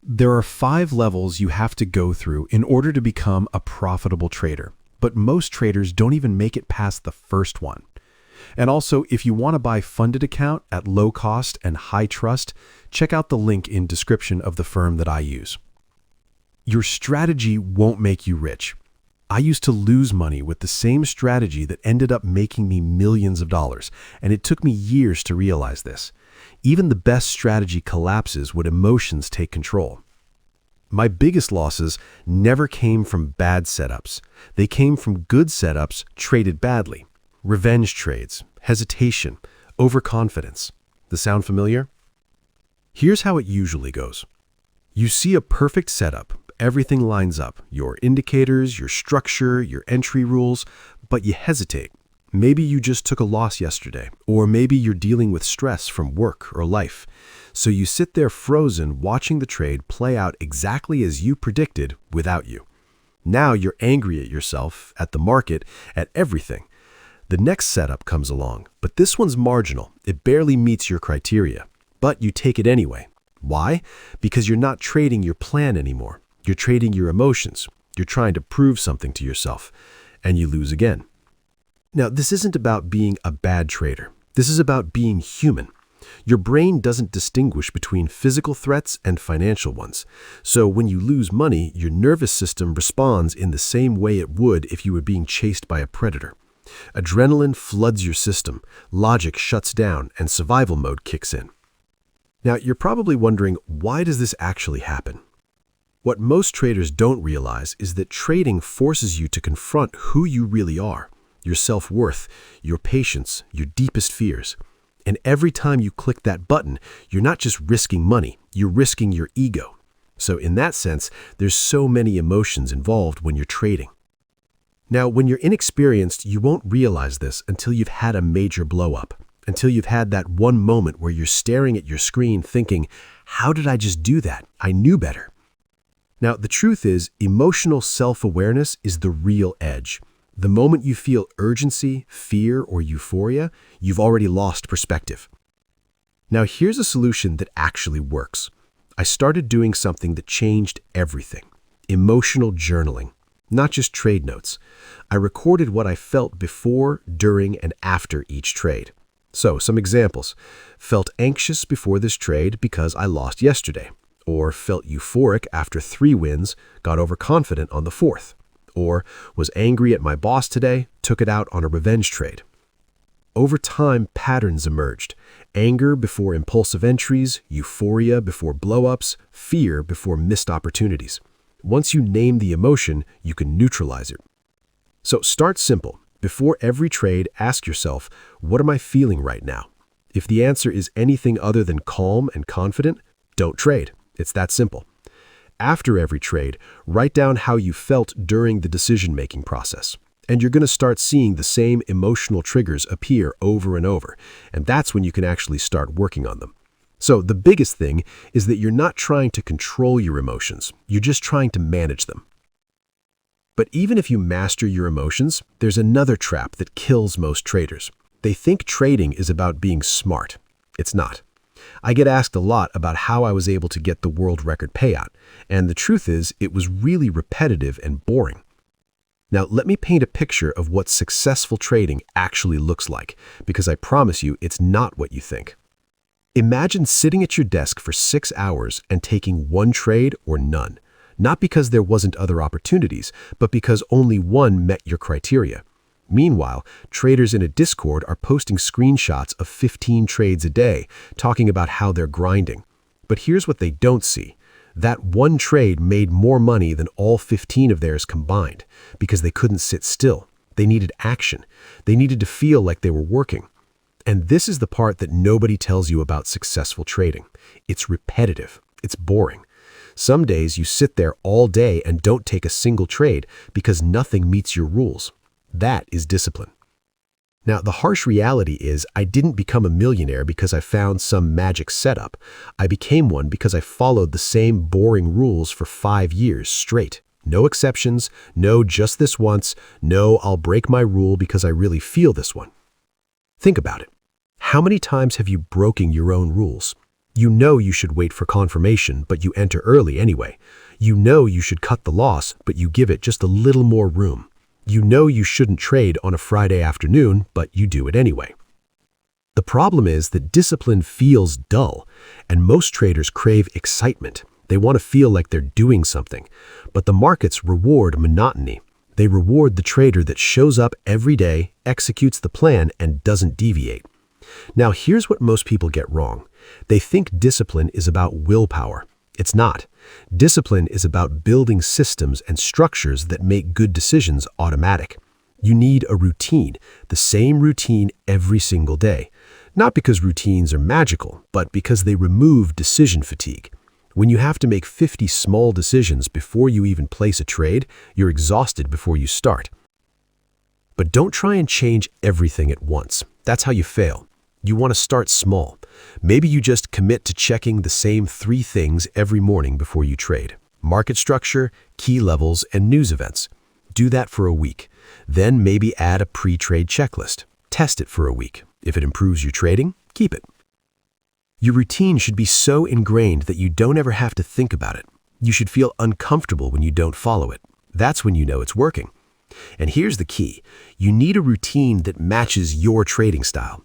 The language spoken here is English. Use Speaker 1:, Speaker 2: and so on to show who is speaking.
Speaker 1: There are 5 levels you have to go through in order to become a profitable trader, but most traders don't even make it past the first one. And also, if you want to buy funded account at low cost and high trust, check out the link in description of the firm that I use. Your strategy won't make you rich. I used to lose money with the same strategy that ended up making me millions of dollars, and it took me years to realize this. Even the best strategy collapses when emotions take control. My biggest losses never came from bad setups. They came from good setups traded badly. Revenge trades, hesitation, overconfidence. Does sound familiar? Here's how it usually goes. You see a perfect setup. Everything lines up, your indicators, your structure, your entry rules, but you hesitate. Maybe you just took a loss yesterday, or maybe you're dealing with stress from work or life. So you sit there frozen watching the trade play out exactly as you predicted without you. Now you're angry at yourself, at the market, at everything. The next setup comes along, but this one's marginal. It barely meets your criteria, but you take it anyway. Why? Because you're not trading your plan anymore. You're trading your emotions. You're trying to prove something to yourself, and you lose again. Now, this isn't about being a bad trader. This is about being human. Your brain doesn't distinguish between physical threats and financial ones. So when you lose money, your nervous system responds in the same way it would if you were being chased by a predator. Adrenaline floods your system, logic shuts down, and survival mode kicks in. Now, you're probably wondering, why does this actually happen? What most traders don't realize is that trading forces you to confront who you really are, your self-worth, your patience, your deepest fears. And every time you click that button, you're not just risking money, you're risking your ego. So in that sense, there's so many emotions involved when you're trading. Now, when you're inexperienced, you won't realize this until you've had a major blow-up, until you've had that one moment where you're staring at your screen thinking, how did I just do that? I knew better. Now, the truth is, emotional self-awareness is the real edge. The moment you feel urgency, fear, or euphoria, you've already lost perspective. Now, here's a solution that actually works. I started doing something that changed everything. Emotional journaling, not just trade notes. I recorded what I felt before, during, and after each trade. So, some examples. Felt anxious before this trade because I lost yesterday. Or felt euphoric after 3 wins, got overconfident on the 4th. Or was angry at my boss today, took it out on a revenge trade. Over time, patterns emerged. Anger before impulsive entries, euphoria before blow-ups, fear before missed opportunities. Once you name the emotion, you can neutralize it. So start simple. Before every trade, ask yourself, what am I feeling right now? If the answer is anything other than calm and confident, don't trade. It's that simple. After every trade, write down how you felt during the decision-making process. And you're going to start seeing the same emotional triggers appear over and over. And that's when you can actually start working on them. So the biggest thing is that you're not trying to control your emotions. You're just trying to manage them. But even if you master your emotions, there's another trap that kills most traders. They think trading is about being smart. It's not. I get asked a lot about how I was able to get the world record payout, and the truth is, it was really repetitive and boring. Now, let me paint a picture of what successful trading actually looks like, because I promise you, it's not what you think. Imagine sitting at your desk for 6 hours and taking one trade or none, not because there wasn't other opportunities, but because only one met your criteria. Meanwhile, traders in a Discord are posting screenshots of 15 trades a day, talking about how they're grinding. But here's what they don't see. That one trade made more money than all 15 of theirs combined, because they couldn't sit still. They needed action. They needed to feel like they were working. And this is the part that nobody tells you about successful trading. It's repetitive. It's boring. Some days you sit there all day and don't take a single trade because nothing meets your rules. That is discipline. Now, the harsh reality is I didn't become a millionaire because I found some magic setup. I became one because I followed the same boring rules for 5 years straight. No exceptions, no just this once, no I'll break my rule because I really feel this one. Think about it. How many times have you broken your own rules?
Speaker 2: You know you should wait for confirmation, but you enter early anyway. You know you should cut the loss, but you give it just a little more room. You know you shouldn't trade on a Friday afternoon, but you do it anyway. The problem is that discipline feels dull, and most traders crave excitement. They want to feel like they're doing something. But the markets reward monotony. They reward the trader that shows up every day, executes the plan, and doesn't deviate. Now, here's what most people get wrong. They think discipline is about willpower. It's not. Discipline is about building systems and structures that make good decisions automatic. You need a routine, the same routine every single day. Not because routines are magical, but because they remove decision fatigue. When you have to make 50 small decisions before you even place a trade, you're exhausted before you start. But don't try and change everything at once. That's how you fail. You want to start small. Maybe you just commit to checking the same 3 things every morning before you trade: market structure, key levels, and news events. Do that for a week. Then maybe add a pre-trade checklist. Test it for a week. If it improves your trading, keep it. Your routine should be so ingrained that you don't ever have to think about it. You should feel uncomfortable when you don't follow it. That's when you know it's working. And here's the key. You need a routine that matches your trading style.